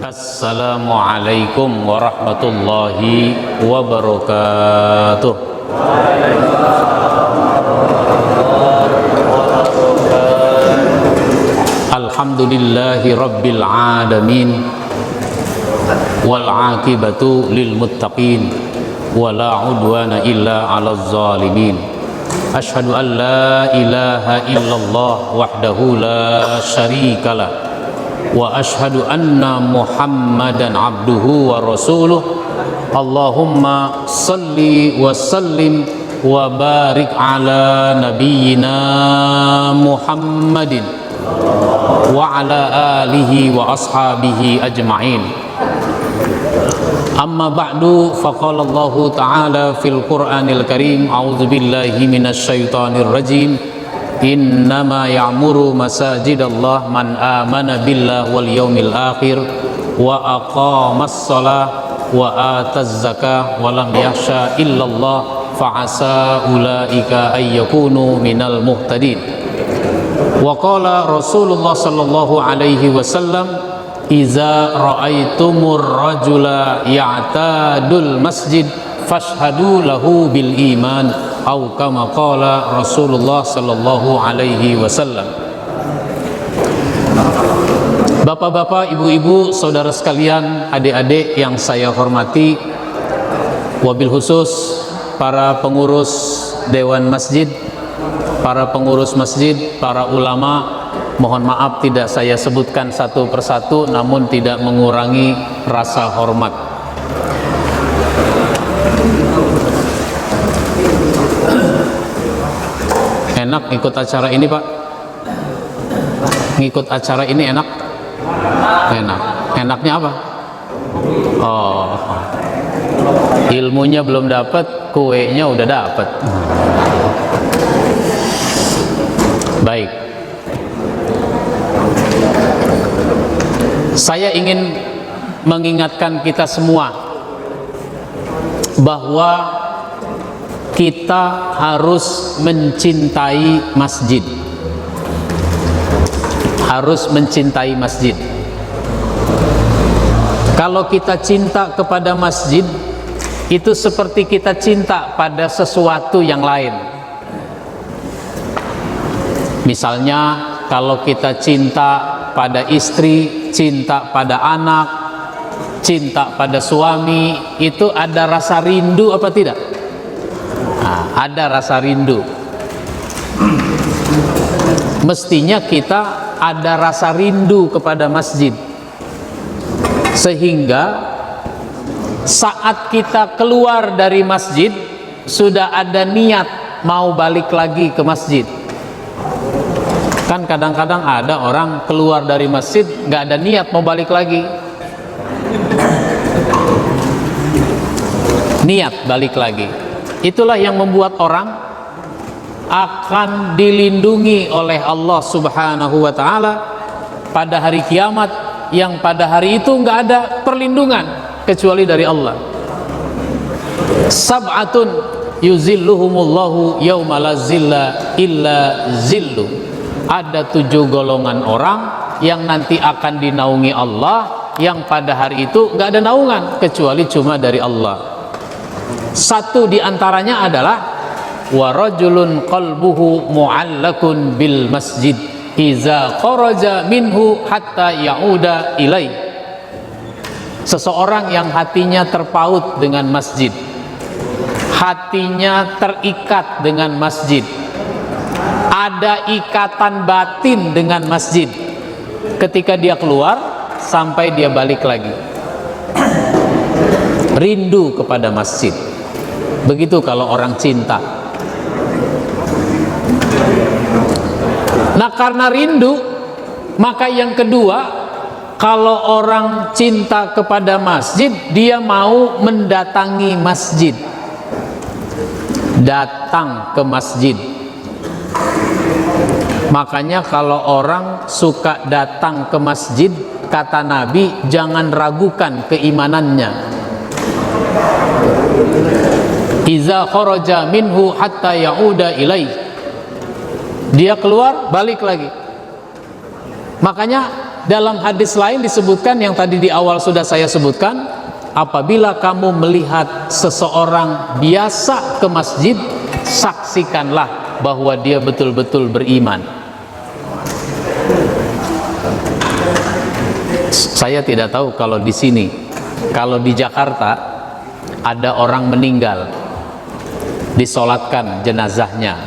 Assalamualaikum warahmatullahi wabarakatuh. Alhamdulillahi rabbil alamin, wal aqibatu lil muttaqin, wala udwana illa 'alal zalimin. Asyhadu an la ilaha illallah wahdahu la syarikalah, wa asyhadu anna Muhammadan abduhu wa rasuluh. Allahumma salli wa sallim wa barik ala nabiyyina Muhammadin wa ala alihi wa ashabihi ajma'in. Amma ba'du, faqala Allah ta'ala fil Qur'anil Karim, a'udzu billahi minasy syaithanir rajim. Innama ya'muru masajidallah man amana billah wal yaumil akhir wa aqamas shalah wa ataz zakah wa lam yakhsha illallah fa'asa ulaika ay yakunu minal muhtadin. Wa qala Rasulullah sallallahu alaihi wasallam, iza ra'aitumur rajula ya'tadul masjid fashhadu lahu bil iman, au kama qala Rasulullah sallallahu alaihi wasallam. Bapak-bapak, ibu-ibu, saudara sekalian, adik-adik yang saya hormati, wabil khusus para pengurus dewan masjid, para pengurus masjid, para ulama, mohon maaf tidak saya sebutkan satu persatu, namun tidak mengurangi rasa hormat. Enak ikut acara ini, Pak? Ngikut acara ini enak? Enak. Enaknya apa? Oh, ilmunya belum dapat, kuenya udah dapat. Baik. Saya ingin mengingatkan kita semua bahwa kita harus mencintai masjid. Harus mencintai masjid. Kalau kita cinta kepada masjid, itu seperti kita cinta pada sesuatu yang lain. Misalnya, kalau kita cinta pada istri, cinta pada anak, cinta pada suami, itu ada rasa rindu apa tidak? Nah, ada rasa rindu. Mestinya kita ada rasa rindu kepada masjid, sehingga saat kita keluar dari masjid sudah ada niat mau balik lagi ke masjid. Kan kadang-kadang ada orang keluar dari masjid nggak ada niat mau balik lagi, niat balik lagi. Itulah yang membuat orang akan dilindungi oleh Allah Subhanahu wa ta'ala pada hari kiamat, yang pada hari itu nggak ada perlindungan kecuali dari Allah. Sab'atun yuzilluhumullahu yawma la zilla illa zillu. Ada 7 golongan orang yang nanti akan dinaungi Allah, yang pada hari itu nggak ada naungan kecuali cuma dari Allah. Satu di antaranya adalah wa rajulun qalbuhu mu'allakun bil masjid iza kharaja minhu hatta ya'uda ilai. Seseorang yang hatinya terpaut dengan masjid, hatinya terikat dengan masjid, ada ikatan batin dengan masjid. Ketika dia keluar sampai dia balik lagi, rindu kepada masjid. Begitu kalau orang cinta. Nah, karena rindu, maka yang kedua, kalau orang cinta kepada masjid, dia mau mendatangi masjid, datang ke masjid. Makanya kalau orang suka datang ke masjid, kata Nabi, jangan ragukan keimanannya. Iza kharaja minhu hatta ya'uda ilaih. Dia keluar balik lagi. Makanya dalam hadis lain disebutkan, yang tadi di awal sudah saya sebutkan, apabila kamu melihat seseorang biasa ke masjid, saksikanlah bahwa dia betul-betul beriman. Saya tidak tahu kalau di sini, kalau di Jakarta ada orang meninggal, disolatkan jenazahnya.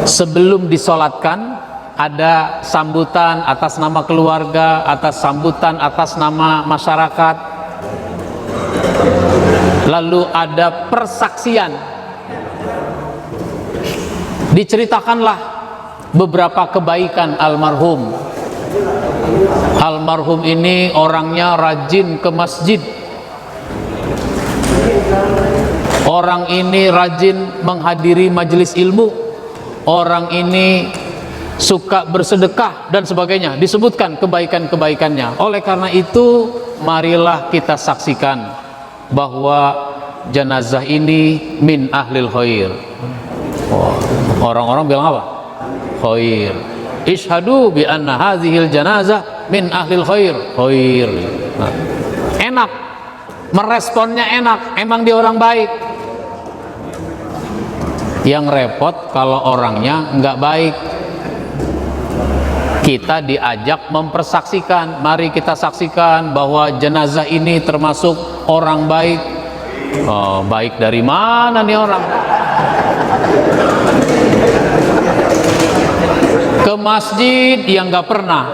Sebelum disolatkan, ada sambutan atas nama keluarga, atas sambutan atas nama masyarakat, lalu ada persaksian. Diceritakanlah beberapa kebaikan almarhum. Almarhum ini orangnya rajin ke masjid, orang ini rajin menghadiri majelis ilmu, orang ini suka bersedekah dan sebagainya. Disebutkan kebaikan-kebaikannya. Oleh karena itu, marilah kita saksikan bahwa jenazah ini min ahlil khair. Orang-orang bilang apa? Khair. Ishhadu bi anna hadhil janazah min ahlil khair. Khair. Nah, enak, meresponnya enak, emang dia orang baik. Yang repot kalau orangnya nggak baik. Kita diajak mempersaksikan, mari kita saksikan bahwa jenazah ini termasuk orang baik. Oh, baik dari mana nih orang? Ke masjid yang nggak pernah,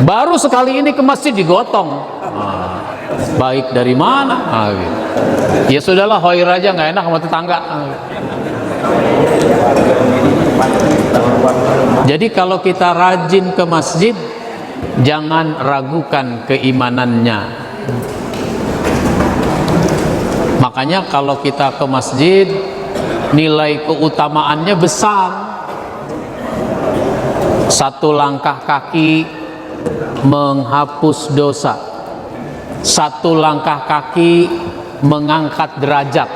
baru sekali ini ke masjid digotong. Baik dari mana? Gitu. Ya sudahlah, khair aja, nggak enak sama tetangga. Jadi kalau kita rajin ke masjid, jangan ragukan keimanannya. Makanya kalau kita ke masjid, nilai keutamaannya besar. Satu langkah kaki menghapus dosa, satu langkah kaki mengangkat derajat.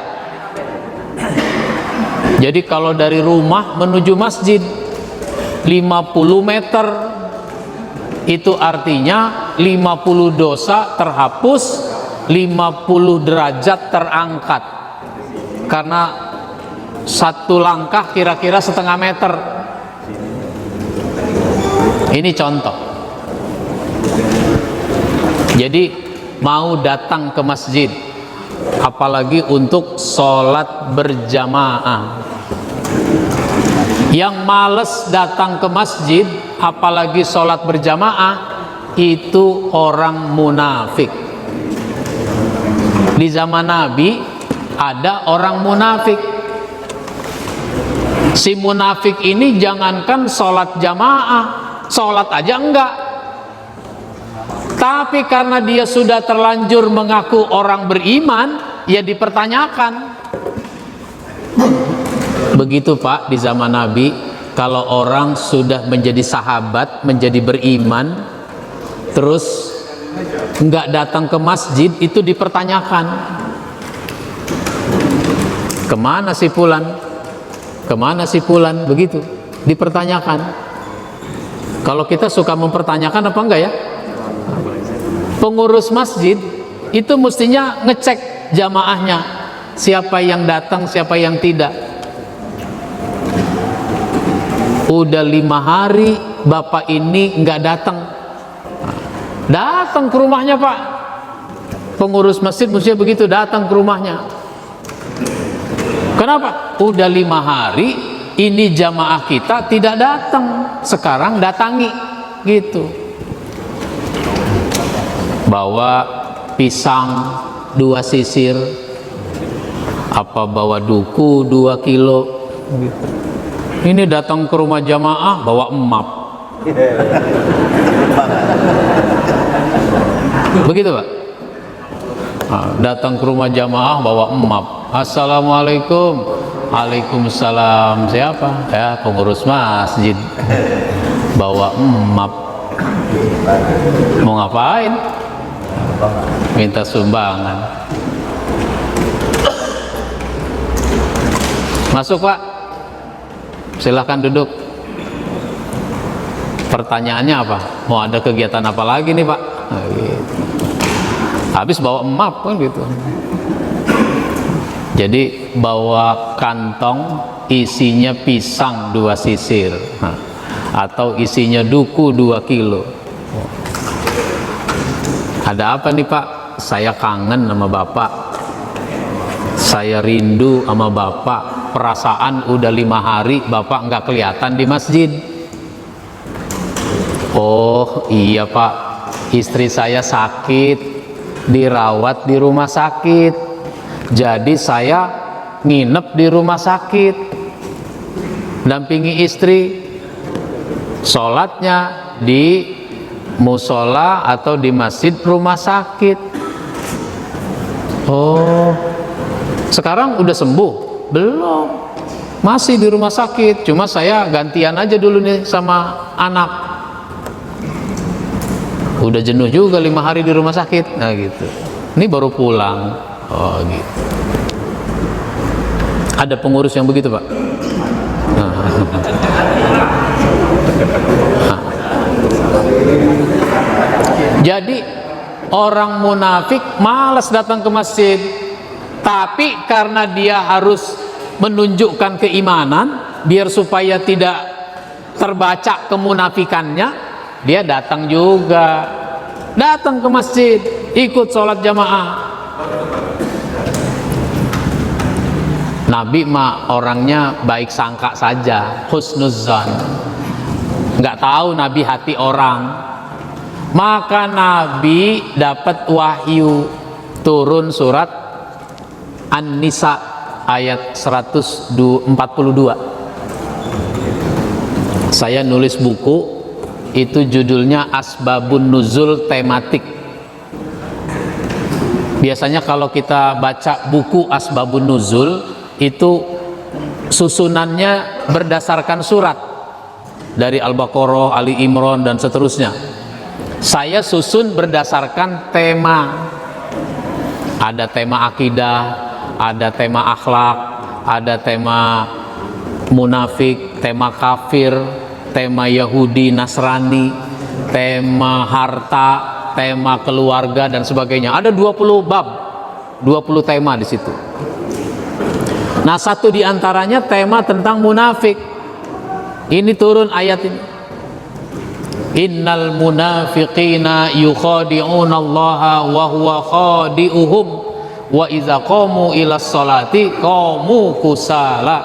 Jadi kalau dari rumah menuju masjid 50 meter, itu artinya 50 dosa terhapus, 50 derajat terangkat. Karena satu langkah kira-kira setengah meter. Ini contoh. Jadi mau datang ke masjid, apalagi untuk sholat berjamaah. Yang males datang ke masjid, apalagi sholat berjamaah, itu orang munafik. Di zaman Nabi ada orang munafik. Si munafik ini jangankan sholat jamaah, sholat aja enggak. Tapi karena dia sudah terlanjur mengaku orang beriman, ya dipertanyakan. Begitu Pak, di zaman Nabi, kalau orang sudah menjadi sahabat, menjadi beriman, terus enggak datang ke masjid, itu dipertanyakan. Kemana si Fulan? Kemana si Fulan? Begitu, dipertanyakan. Kalau kita suka mempertanyakan apa enggak ya? Pengurus masjid itu mestinya ngecek jamaahnya, siapa yang datang, siapa yang tidak. Udah 5 hari bapak ini nggak datang. Datang ke rumahnya Pak. Pengurus masjid mestinya begitu, datang ke rumahnya. Kenapa? Udah 5 hari ini jamaah kita tidak datang, sekarang datangi, gitu. Bawa pisang 2 sisir, apa bawa duku 2 kilo, gitu. Ini datang ke rumah jamaah bawa emap. Begitu Pak. Nah, datang ke rumah jamaah bawa emap. Assalamualaikum. Waalaikumsalam. Siapa? Ya, pengurus masjid. Bawa emap. Mau ngapain? Minta sumbangan. Masuk Pak. Silahkan duduk. Pertanyaannya apa? Mau ada kegiatan apa lagi nih Pak? Nah, gitu. Habis bawa map kan gitu. Jadi bawa kantong isinya pisang 2 sisir, atau isinya duku 2 kilo. Ada apa nih Pak? Saya kangen sama Bapak, saya rindu sama Bapak. Perasaan udah 5 hari Bapak nggak kelihatan di masjid. Oh iya Pak, istri saya sakit, dirawat di rumah sakit, jadi saya nginep di rumah sakit, dampingi istri, sholatnya di musola atau di masjid rumah sakit. Oh, sekarang udah sembuh? Belum, masih di rumah sakit, cuma saya gantian aja dulu nih sama anak. Udah jenuh juga 5 hari di rumah sakit. Nah gitu, ini baru pulang. Oh gitu. Ada pengurus yang begitu Pak? Jadi orang munafik malas datang ke masjid, tapi karena dia harus menunjukkan keimanan biar supaya tidak terbaca kemunafikannya, dia datang juga, datang ke masjid, ikut sholat jamaah. Nabi mah orangnya baik sangka saja, husnuzzan. Nggak tahu Nabi hati orang. Maka Nabi dapat wahyu, turun surat An-Nisa ayat 142. Saya nulis buku, itu judulnya Asbabun Nuzul Tematik. Biasanya kalau kita baca buku Asbabun Nuzul, itu susunannya berdasarkan surat, dari Al-Baqarah, Ali Imran dan seterusnya. Saya susun berdasarkan tema. Ada tema akidah, ada tema akhlak, ada tema munafik, tema kafir, tema Yahudi, Nasrani, tema harta, tema keluarga dan sebagainya. Ada 20 bab, 20 tema di situ. Nah, satu di antaranya tema tentang munafik. Ini turun ayat ini. Innal munafiqina yukhadi'una Allaha wa huwa khadi'uhum wa idza qamu ila sholati qamu kusala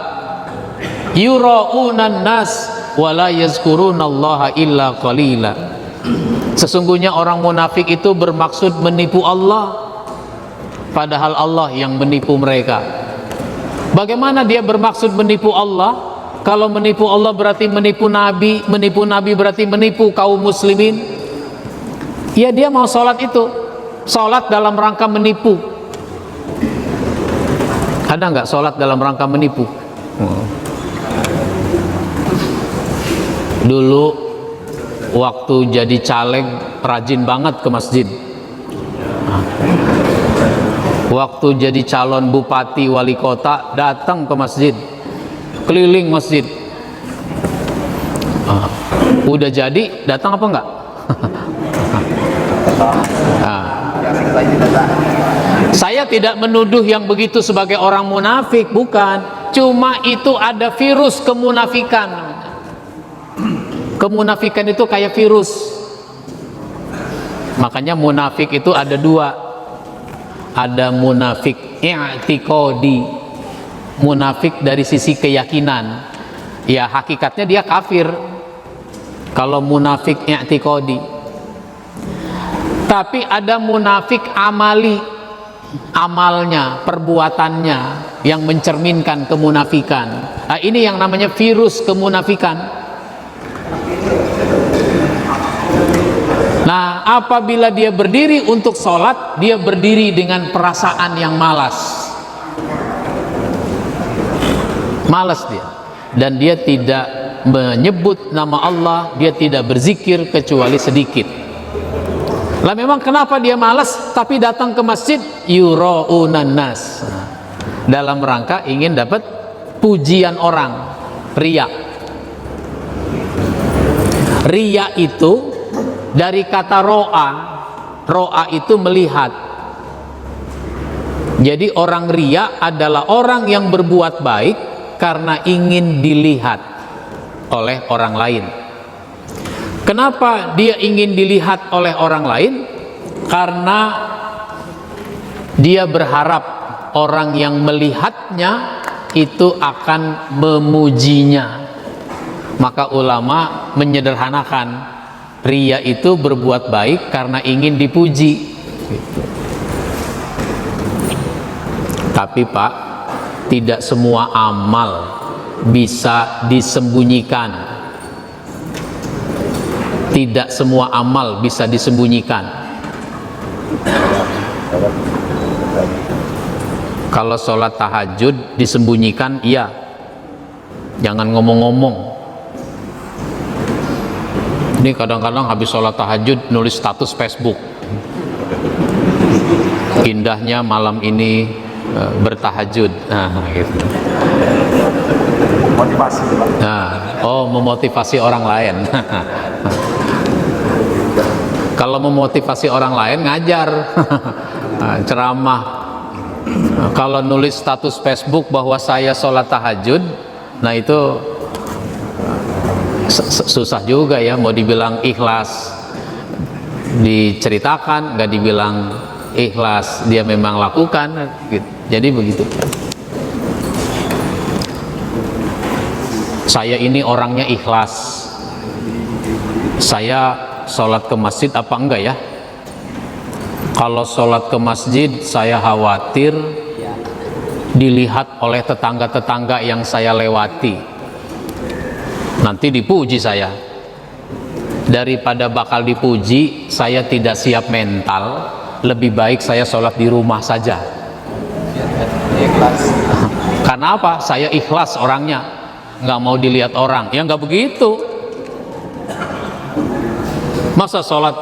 yura'unan nas wa la yazkuruna Allaha illa qalila. Sesungguhnya orang munafik itu bermaksud menipu Allah, padahal Allah yang menipu mereka. Bagaimana dia bermaksud menipu Allah? Kalau menipu Allah berarti menipu Nabi berarti menipu kaum muslimin. Ya, dia mau sholat itu, sholat dalam rangka menipu. Ada nggak sholat dalam rangka menipu? Dulu waktu jadi caleg rajin banget ke masjid. Waktu jadi calon bupati wali kota datang ke masjid, keliling masjid. Udah jadi datang apa enggak? Saya tidak menuduh yang begitu sebagai orang munafik, bukan. Cuma itu ada virus kemunafikan. Kemunafikan itu kayak virus. Makanya munafik itu ada 2. Ada munafik i'tiqadi, munafik dari sisi keyakinan, ya hakikatnya dia kafir kalau munafik i'tiqadi. Tapi ada munafik amali, amalnya, perbuatannya yang mencerminkan kemunafikan. Nah, ini yang namanya virus kemunafikan. Nah, apabila dia berdiri untuk sholat, dia berdiri dengan perasaan yang malas. Malas dia. Dan dia tidak menyebut nama Allah, dia tidak berzikir kecuali sedikit. Lah memang kenapa dia malas tapi datang ke masjid? Yura'unan nas. Dalam rangka ingin dapat pujian orang, riya. Riya itu dari kata ro'a. Ro'a itu melihat. Jadi orang riya adalah orang yang berbuat baik karena ingin dilihat oleh orang lain. Kenapa dia ingin dilihat oleh orang lain? Karena dia berharap orang yang melihatnya itu akan memujinya. Maka ulama menyederhanakan, riya itu berbuat baik karena ingin dipuji. Tapi Pak, tidak semua amal bisa disembunyikan. Tidak semua amal bisa disembunyikan. Kalau sholat tahajud disembunyikan, iya. Jangan ngomong-ngomong. Ini kadang-kadang habis sholat tahajud nulis status Facebook. Indahnya malam ini bertahajud. Nah, gitu. Motivasi, Pak. Nah, oh, memotivasi orang lain. Kalau memotivasi orang lain ngajar, ceramah. Kalau nulis status Facebook bahwa saya sholat tahajud, nah itu susah juga ya, mau dibilang ikhlas diceritakan, nggak dibilang ikhlas dia memang lakukan gitu. Jadi begitu. Saya ini orangnya ikhlas, saya sholat ke masjid apa enggak ya? Kalau sholat ke masjid saya khawatir dilihat oleh tetangga-tetangga yang saya lewati, nanti dipuji saya. Daripada bakal dipuji, saya tidak siap mental, lebih baik saya sholat di rumah saja. Ikhlas. Karena apa? Saya ikhlas orangnya, nggak mau dilihat orang. Ya nggak begitu. Masa sholat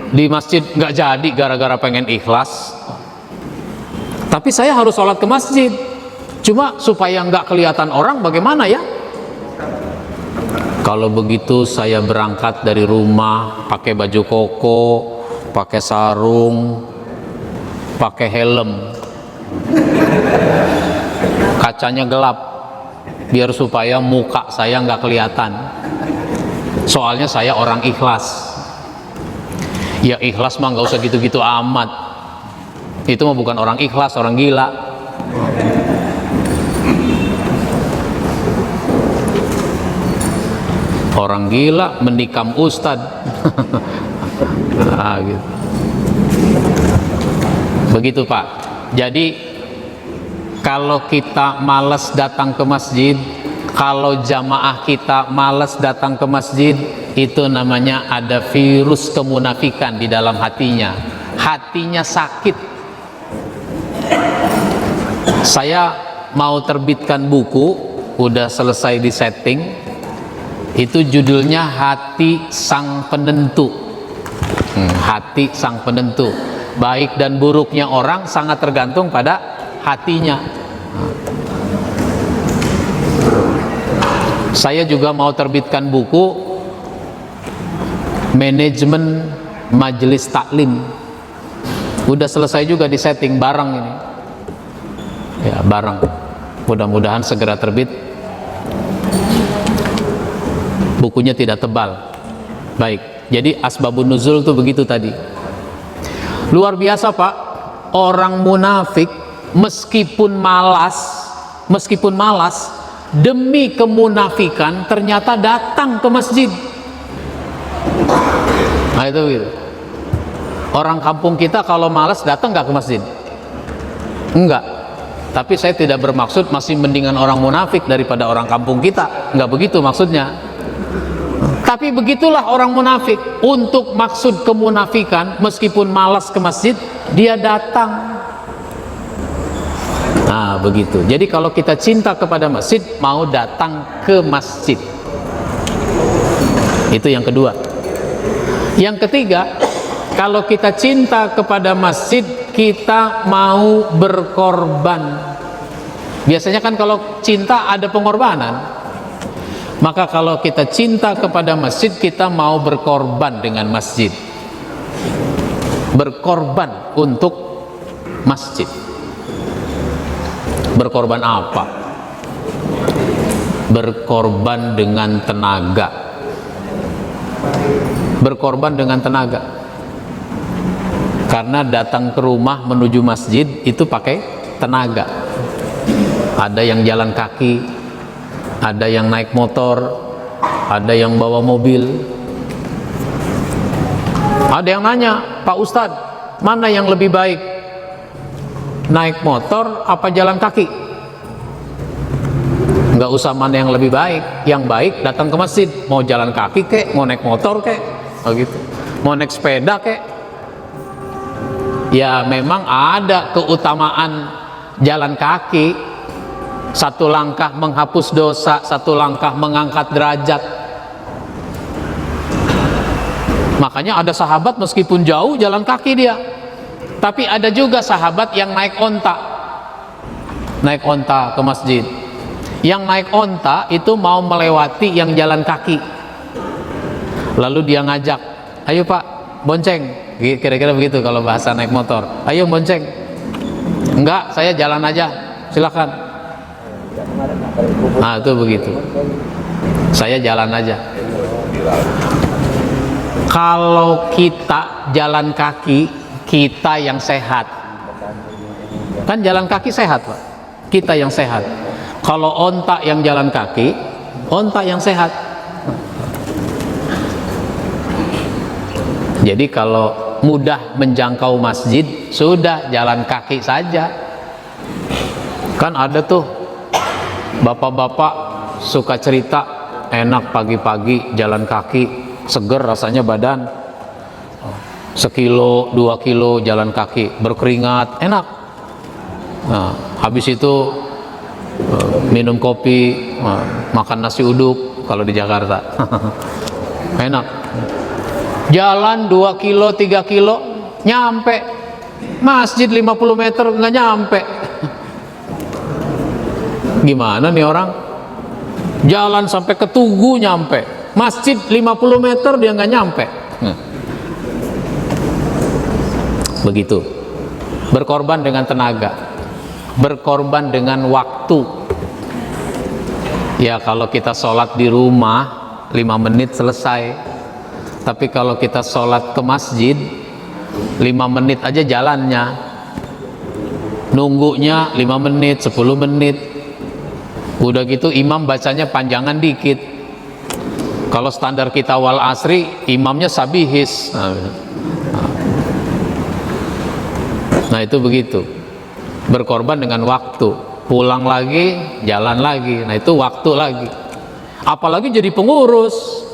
di masjid nggak jadi gara-gara pengen ikhlas? Tapi saya harus sholat ke masjid. Cuma supaya nggak kelihatan orang, bagaimana ya? Kalau begitu saya berangkat dari rumah pakai baju koko, pakai sarung, pakai helm, kacanya gelap, biar supaya muka saya nggak kelihatan. Soalnya saya orang ikhlas. Ya ikhlas mah nggak usah gitu-gitu amat. Itu mah bukan orang ikhlas, orang gila. Orang gila menikam ustad. Nah, gitu. Begitu Pak. Jadi kalau kita malas datang ke masjid, kalau jamaah kita malas datang ke masjid, itu namanya ada virus kemunafikan di dalam hatinya. Hatinya sakit. Saya mau terbitkan buku, udah selesai di setting. Itu judulnya Hati Sang Penentu. Hati Sang Penentu. Baik dan buruknya orang sangat tergantung pada hatinya. Saya juga mau terbitkan buku Manajemen Majelis Taklim. Udah selesai juga di setting, bareng ini. Ya, bareng. Mudah-mudahan segera terbit. Bukunya tidak tebal. Baik, jadi asbabun nuzul itu begitu tadi. Luar biasa Pak, orang munafik meskipun malas demi kemunafikan ternyata datang ke masjid. Nah itu gitu. Orang kampung kita kalau malas datang nggak ke masjid? Enggak. Tapi saya tidak bermaksud masih mendingan orang munafik daripada orang kampung kita. Enggak begitu maksudnya. Tapi begitulah orang munafik. Untuk maksud kemunafikan, meskipun malas ke masjid, dia datang. Nah begitu. Jadi kalau kita cinta kepada masjid, mau datang ke masjid. Itu yang kedua. Yang ketiga, kalau kita cinta kepada masjid, kita mau berkorban. Biasanya kan kalau cinta ada pengorbanan. Maka kalau kita cinta kepada masjid, kita mau berkorban dengan masjid, berkorban untuk masjid. Berkorban apa? Berkorban dengan tenaga. Berkorban dengan tenaga. Karena datang ke rumah menuju masjid itu pakai tenaga. Ada yang jalan kaki, ada yang naik motor, ada yang bawa mobil. Ada yang nanya, Pak Ustadz, mana yang lebih baik? Naik motor apa jalan kaki? Nggak usah mana yang lebih baik. Yang baik datang ke masjid. Mau jalan kaki kek, mau naik motor kek, oh gitu. Mau naik sepeda kek. Ya memang ada keutamaan jalan kaki. Satu langkah menghapus dosa, satu langkah mengangkat derajat. Makanya ada sahabat meskipun jauh jalan kaki dia. Tapi ada juga sahabat yang naik onta. Naik onta ke masjid. Yang naik onta itu mau melewati yang jalan kaki. Lalu dia ngajak, ayo Pak, bonceng. Kira-kira begitu kalau bahasa naik motor. Ayo bonceng. Enggak, saya jalan aja, silakan. Nah itu begitu. Saya jalan aja. Kalau kita jalan kaki, kita yang sehat. Kan jalan kaki sehat Pak. Kita yang sehat. Kalau onta yang jalan kaki, onta yang sehat. Jadi kalau mudah menjangkau masjid, sudah jalan kaki saja. Kan ada tuh bapak-bapak suka cerita, enak pagi-pagi jalan kaki, seger rasanya badan. Sekilo, 2 kilo jalan kaki, berkeringat, enak. Nah, habis itu minum kopi, makan nasi uduk kalau di Jakarta. Enak. Jalan 2 kilo, 3 kilo, nyampe. Masjid 50 meter nggak nyampe. Gimana nih orang? Jalan sampai ke Tugu nyampe. Masjid 50 meter dia nggak nyampe. Begitu. Berkorban dengan tenaga, berkorban dengan waktu. Ya kalau kita sholat di rumah 5 menit selesai. Tapi kalau kita sholat ke masjid 5 menit aja jalannya, nunggunya 5 menit, 10 menit. Udah gitu imam bacanya panjangan dikit. Kalau standar kita wal asri, imamnya sabihis. Nah itu begitu. Berkorban dengan waktu. Pulang lagi, jalan lagi. Nah itu waktu lagi. Apalagi jadi pengurus.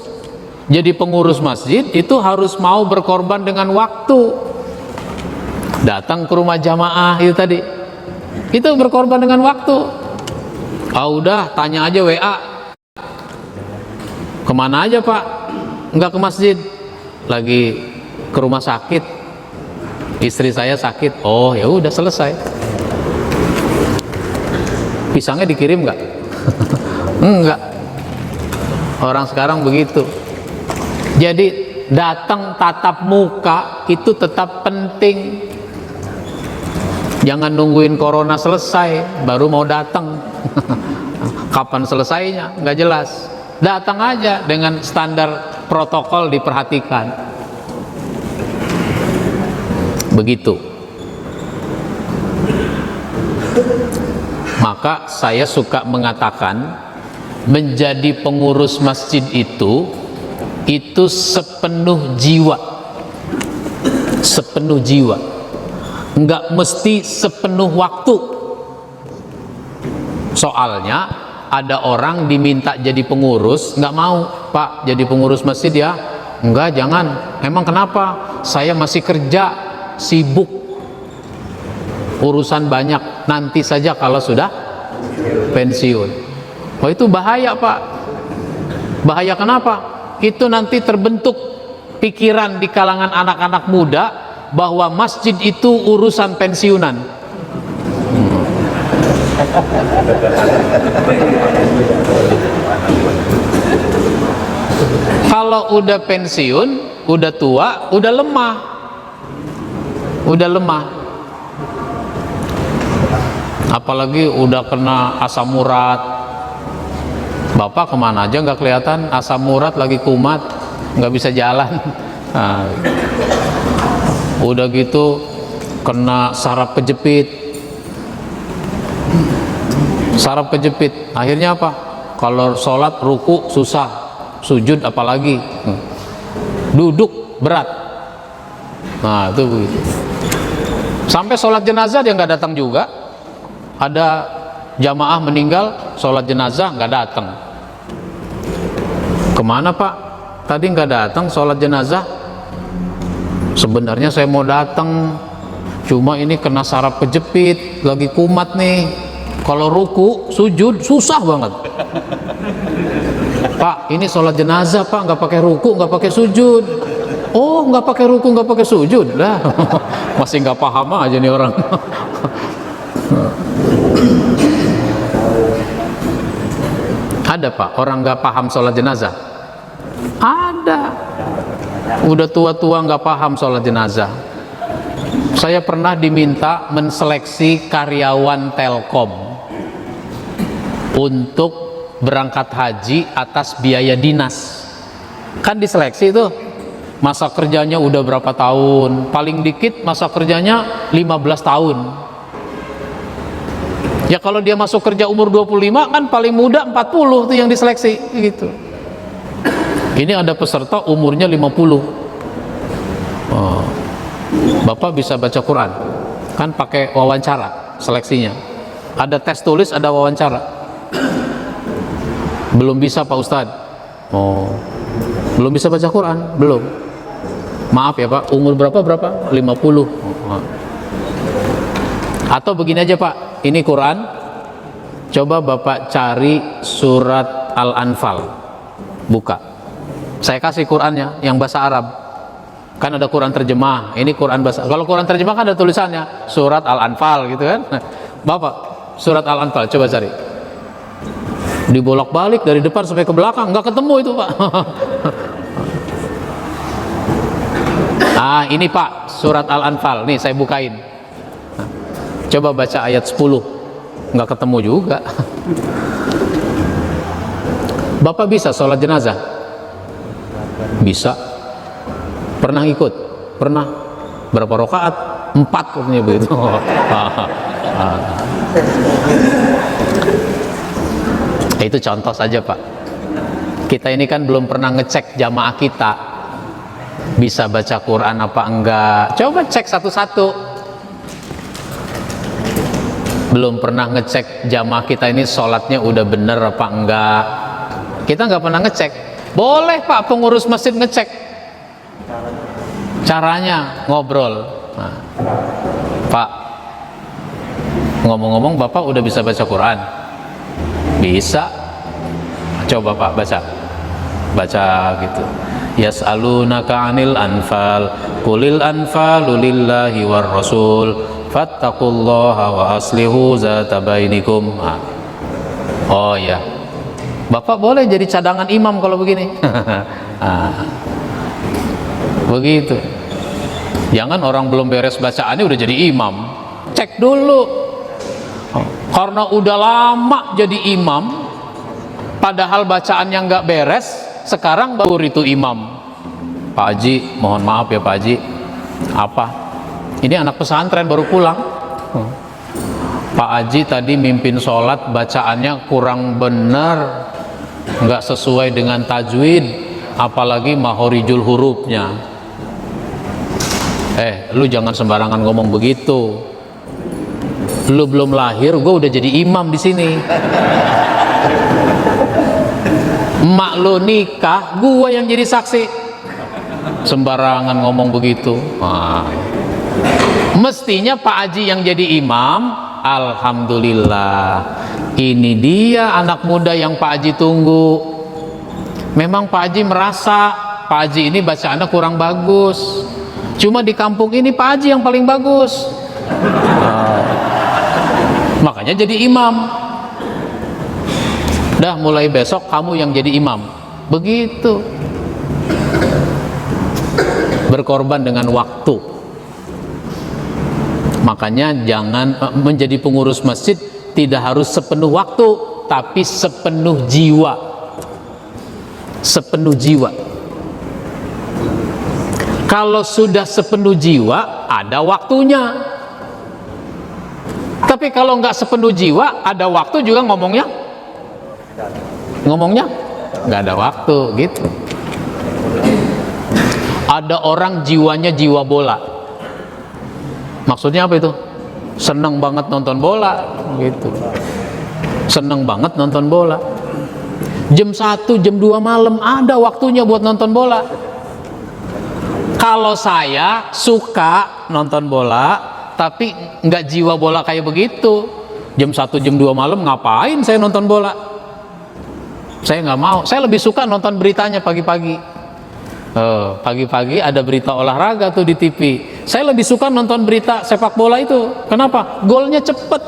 Jadi pengurus masjid itu harus mau berkorban dengan waktu. Datang ke rumah jamaah itu tadi. Itu berkorban dengan waktu. Udah tanya aja WA. Kemana aja Pak? Enggak ke masjid. Lagi ke rumah sakit. Istri saya sakit. Oh ya udah selesai. Pisangnya dikirim nggak? Enggak. Orang sekarang begitu. Jadi datang tatap muka itu tetap penting. Jangan nungguin corona selesai baru mau datang. Kapan selesainya? Nggak jelas. Datang aja dengan standar protokol diperhatikan. Begitu. Maka saya suka mengatakan menjadi pengurus masjid itu sepenuh jiwa. Sepenuh jiwa. Enggak mesti sepenuh waktu. Soalnya ada orang diminta jadi pengurus, nggak mau, Pak jadi pengurus masjid ya. Enggak, jangan. Emang kenapa? Saya masih kerja, sibuk, urusan banyak, nanti saja kalau sudah pensiun. Oh itu bahaya Pak. Bahaya kenapa? Itu nanti terbentuk pikiran di kalangan anak-anak muda bahwa masjid itu urusan pensiunan. kalau udah pensiun, udah tua, udah lemah. Udah lemah. Apalagi udah kena asam urat. Bapak kemana aja nggak kelihatan, asam urat lagi kumat, nggak bisa jalan. Nah, udah gitu kena saraf kejepit. Saraf kejepit, akhirnya apa? Kalau sholat ruku susah, sujud apalagi, duduk berat. Nah itu begitu. Sampai sholat jenazah dia nggak datang juga. Ada jamaah meninggal, sholat jenazah nggak datang. Kemana Pak? Tadi nggak datang sholat jenazah. Sebenarnya saya mau datang, cuma ini kena saraf kejepit, lagi kumat nih. Kalau ruku, sujud susah banget. Pak, ini sholat jenazah Pak, nggak pakai ruku, nggak pakai sujud. Oh, nggak pakai ruku, nggak pakai sujud. Lah, masih nggak paham aja nih orang. Ada Pak orang nggak paham sholat jenazah? Ada. Udah tua-tua nggak paham sholat jenazah. Saya pernah diminta menseleksi karyawan Telkom untuk berangkat haji atas biaya dinas. Kan diseleksi itu, masa kerjanya udah berapa tahun, paling dikit masa kerjanya 15 tahun. Ya kalau dia masuk kerja umur 25 kan paling muda 40 tuh yang diseleksi gitu. Ini ada peserta umurnya 50. Oh. Bapak bisa baca Quran? Kan pakai wawancara seleksinya. Ada tes tulis, ada wawancara. Belum bisa Pak Ustadz. Oh. Belum bisa baca Quran? Belum. Maaf ya Pak, umur berapa? 50. Oh. Atau begini aja Pak, ini Quran, coba Bapak cari surat Al-Anfal, buka. Saya kasih Qurannya yang bahasa Arab. Kan ada Quran terjemah, ini Quran bahasa. Kalau Quran terjemah kan ada tulisannya surat Al-Anfal gitu kan. Bapak, surat Al-Anfal coba cari. Dibolak-balik dari depan sampai ke belakang, nggak ketemu itu Pak. Ah, ini Pak, surat Al-Anfal. Nih saya bukain. Coba baca ayat 10. Nggak ketemu juga. Bapak bisa sholat jenazah? Bisa. Pernah ikut? Pernah. Berapa rakaat? 4 katanya begitu. Itu contoh saja Pak. Kita ini kan belum pernah ngecek jamaah kita bisa baca Quran apa enggak. Coba cek satu-satu. Belum pernah ngecek jamaah kita ini sholatnya udah bener apa enggak. Kita nggak pernah ngecek. Boleh Pak pengurus masjid ngecek. Caranya ngobrol. Nah, Pak, ngomong-ngomong Bapak udah bisa baca Quran? Bisa. Coba Pak baca gitu. Yas'alunaka 'anil anfal qulil anfalu lillahi war rasul fattaqullaha wa aslihu zata bainikum. Oh ya, Bapak boleh jadi cadangan imam kalau begini. Begitu. Jangan orang belum beres bacaannya udah jadi imam. Cek dulu. Karena udah lama jadi imam, padahal bacaannya nggak beres, sekarang baru itu imam. Pak Haji, mohon maaf ya Pak Haji. Apa? Ini anak pesantren baru pulang. Pak Haji tadi mimpin sholat bacaannya kurang benar, nggak sesuai dengan tajwid, apalagi mahorijul hurufnya. Lu jangan sembarangan ngomong begitu. Lu belum lahir, gue udah jadi imam di sini. Emak lu nikah, gue yang jadi saksi. Sembarangan ngomong begitu. Mestinya Pak Haji yang jadi imam. Alhamdulillah, ini dia anak muda yang Pak Haji tunggu. Memang Pak Haji merasa Pak Haji ini bacaannya kurang bagus, cuma di kampung ini Pak Haji yang paling bagus. Makanya jadi imam. Dah mulai besok kamu yang jadi imam. Begitu. berkorban dengan waktu. Makanya jangan menjadi pengurus masjid tidak harus sepenuh waktu, tapi sepenuh jiwa. Sepenuh jiwa. Kalau sudah sepenuh jiwa, ada waktunya. Tapi kalau nggak sepenuh jiwa, ada waktu juga ngomongnya nggak ada waktu gitu. Ada orang jiwanya jiwa bola. Maksudnya apa itu? Seneng banget nonton bola gitu. Seneng banget nonton bola. Jam 1, jam 2 malam ada waktunya buat nonton bola. Kalau saya suka nonton bola, tapi nggak jiwa bola kayak begitu. Jam 1, jam 2 malam ngapain saya nonton bola? Saya nggak mau. Saya lebih suka nonton beritanya pagi-pagi. Pagi-pagi ada berita olahraga tuh di TV. Saya lebih suka nonton berita sepak bola itu. Kenapa? Golnya cepet.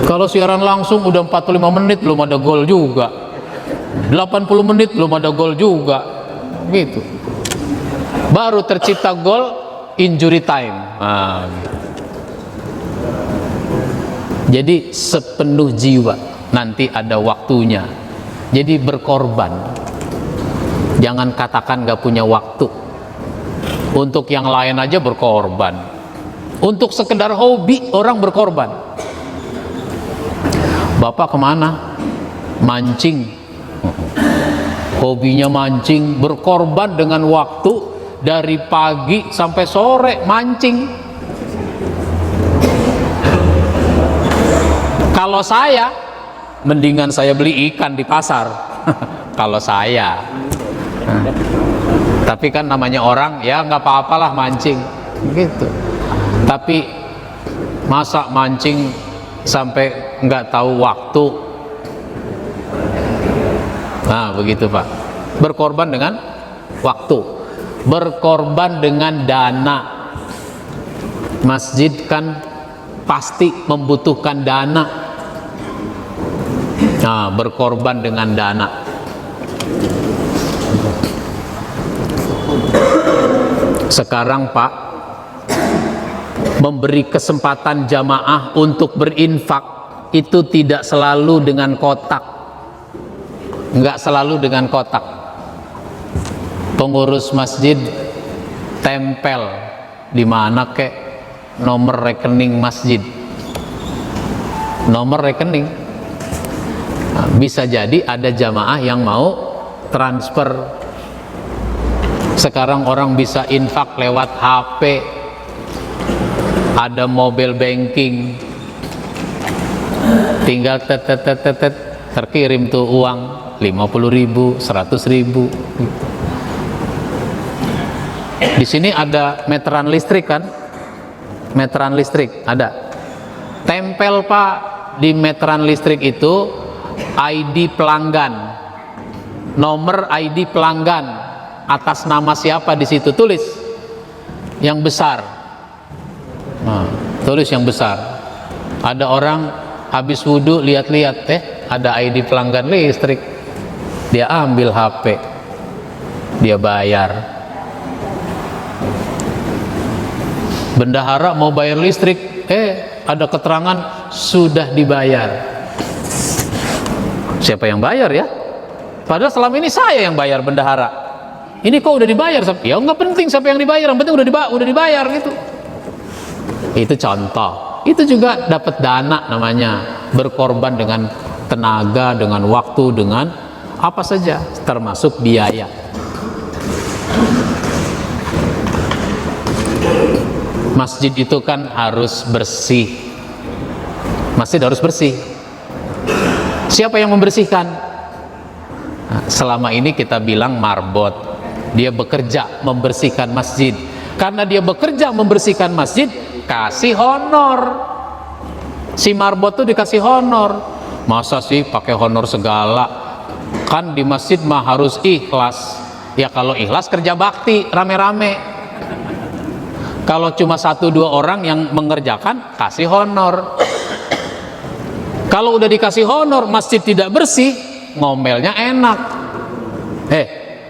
Kalau siaran langsung udah 45 menit belum ada gol juga. 80 menit belum ada gol juga. Gitu. Baru tercipta gol injury time. Nah, gitu. Jadi sepenuh jiwa, nanti ada waktunya. Jadi berkorban. Jangan katakan gak punya waktu. Untuk yang lain aja berkorban. Untuk sekedar hobi orang berkorban. Bapak kemana? Mancing. Hobinya mancing, berkorban dengan waktu dari pagi sampai sore mancing. Kalau saya, mendingan saya beli ikan di pasar. Kalau saya. Tapi kan namanya orang, ya nggak apa-apalah mancing, gitu. Tapi masa mancing sampai nggak tahu waktu? Nah, begitu Pak. Berkorban dengan waktu, berkorban dengan dana. Masjid kan pasti membutuhkan dana. Nah, berkorban dengan dana. Sekarang Pak, memberi kesempatan jamaah untuk berinfak itu tidak selalu dengan kotak. Enggak selalu dengan kotak. Pengurus masjid tempel di mana kek nomor rekening masjid. Nomor rekening. Nah, bisa jadi ada jamaah yang mau transfer. Sekarang orang bisa infak lewat HP. Ada mobile banking. Tinggal terkirim tuh uang 50.000, 100.000. Di sini ada meteran listrik kan? Meteran listrik ada. Tempel Pak di meteran listrik itu ID pelanggan, nomor ID pelanggan, atas nama siapa di situ, tulis yang besar. Nah, tulis yang besar. Ada orang habis wudhu lihat-lihat, ada ID pelanggan listrik, dia ambil HP, dia bayar. Bendahara mau bayar listrik, ada keterangan sudah dibayar. Siapa yang bayar ya? Padahal selama ini saya yang bayar bendahara. Ini kok udah dibayar? Ya nggak penting siapa yang dibayar, yang penting udah dibayar gitu. Itu contoh. Itu juga dapat dana namanya, berkorban dengan tenaga, dengan waktu, dengan apa saja, termasuk biaya. Masjid itu kan harus bersih. Masjid harus bersih. Siapa yang membersihkan? Nah, selama ini kita bilang marbot. Dia bekerja membersihkan masjid. Karena dia bekerja membersihkan masjid, kasih honor. Si marbot tuh dikasih honor. Masa sih pakai honor segala? Kan di masjid mah harus ikhlas. Ya kalau ikhlas kerja bakti rame-rame. Kalau cuma 1-2 orang yang mengerjakan, kasih honor. Kalau udah dikasih honor, masjid tidak bersih, ngomelnya enak.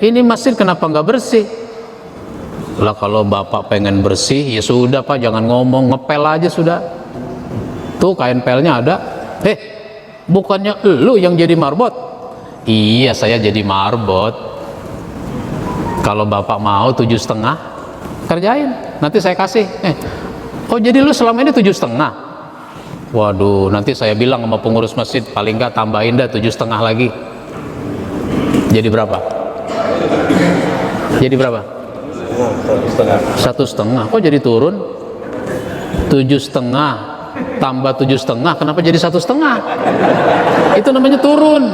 Ini masjid kenapa nggak bersih? Lah kalau bapak pengen bersih ya sudah pak, jangan ngomong, ngepel aja sudah. Tuh kain pelnya ada. Bukannya lu yang jadi marbot? Iya saya jadi marbot. Kalau bapak mau 7,5 kerjain, nanti saya kasih. Oh jadi lu selama ini 7,5? Waduh, nanti saya bilang sama pengurus masjid, paling nggak tambahin dah 7,5 lagi. Jadi berapa? Jadi berapa? 1,5. Kok jadi turun? 7,5 tambah 7,5, kenapa jadi 1,5? Itu namanya turun.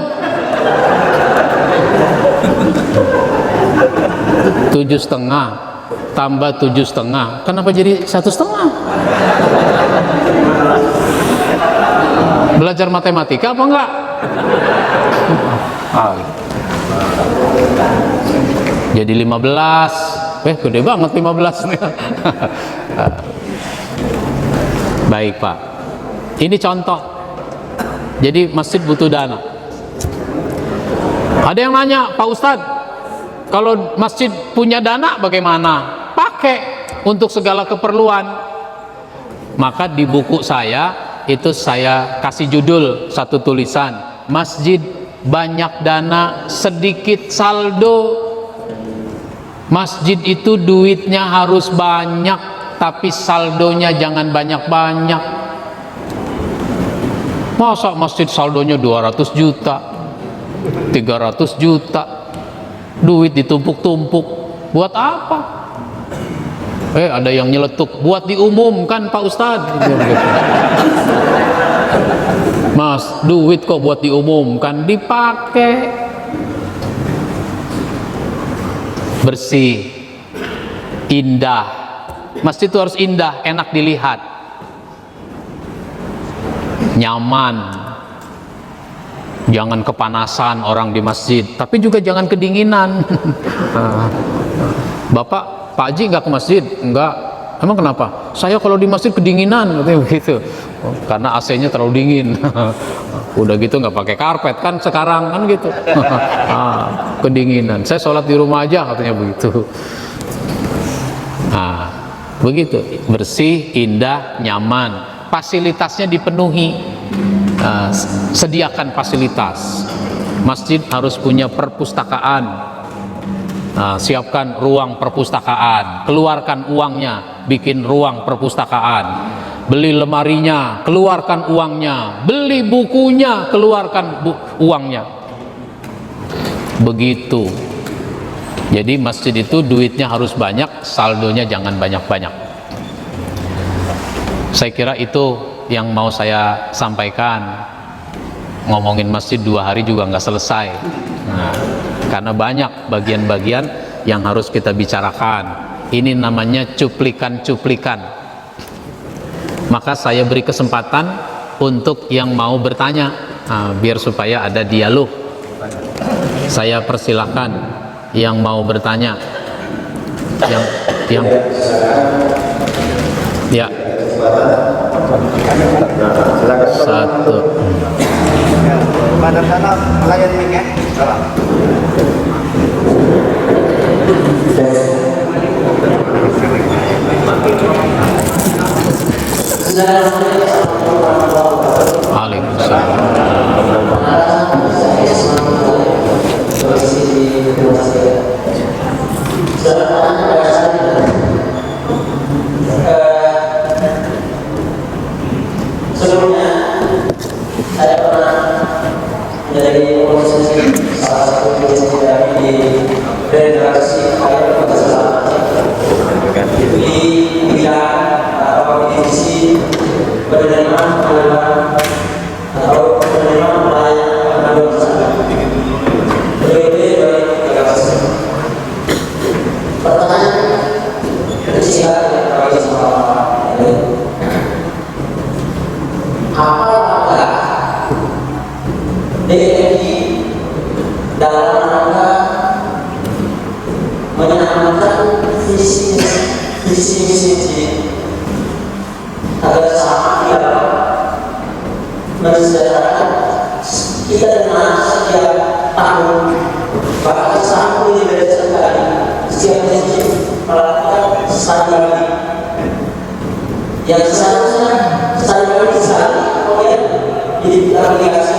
7,5 tambah 7,5, kenapa jadi 1,5? Belajar matematika apa enggak? Jadi 15. Gede banget 15 nih. Baik pak, ini contoh. Jadi masjid butuh dana. Ada yang nanya, Pak Ustadz, kalau masjid punya dana bagaimana? Pakai untuk segala keperluan. Maka di buku saya itu saya kasih judul satu tulisan, masjid banyak dana sedikit saldo. Masjid itu duitnya harus banyak, tapi saldonya jangan banyak-banyak. Masa masjid saldonya 200 juta, 300 juta, duit ditumpuk-tumpuk, buat apa? Ada yang nyeletuk, buat diumumkan Pak Ustadz. Mas, duit kok buat diumumkan, dipakai. Bersih, indah. Masjid itu harus indah, enak dilihat, nyaman. Jangan kepanasan orang di masjid, tapi juga jangan kedinginan. Bapak, Pak Haji nggak ke masjid? Enggak. Emang kenapa? Saya kalau di masjid kedinginan, katanya begitu. Karena AC-nya terlalu dingin. Udah gitu nggak pakai karpet kan sekarang kan gitu. Kedinginan. Saya sholat di rumah aja, katanya begitu. Begitu, bersih, indah, nyaman, fasilitasnya dipenuhi. Sediakan fasilitas. Masjid harus punya perpustakaan. Siapkan ruang perpustakaan, keluarkan uangnya, bikin ruang perpustakaan. Beli lemarinya, keluarkan uangnya. Beli bukunya, keluarkan uangnya. Begitu. Jadi masjid itu duitnya harus banyak, saldonya jangan banyak-banyak. Saya kira itu yang mau saya sampaikan. Ngomongin masjid 2 hari juga nggak selesai. Karena banyak bagian-bagian yang harus kita bicarakan. Ini namanya cuplikan-cuplikan. Maka saya beri kesempatan untuk yang mau bertanya, biar supaya ada dialog. Saya persilahkan yang mau bertanya. Yang ya. Satu. Pada sana layar ini ya. Sebelumnya saya pernah menjadi organisasi salah satu organisasi di federasi air di bidang divisi penerimaan penerimaan atau penerimaan pelayanan penerimaan PBB dari 3%. Pertanyaan kecil bagi semua apakah DNI dalam rangka menanamkan visi misi agar sama dalam mensejahterakan kita dengan setiap tahun Bahkan sampai dibiasakan kali setiap masjid melakukan sesali balik. Yang seharusnya sesali balik sekali, kemudian jadi aplikasi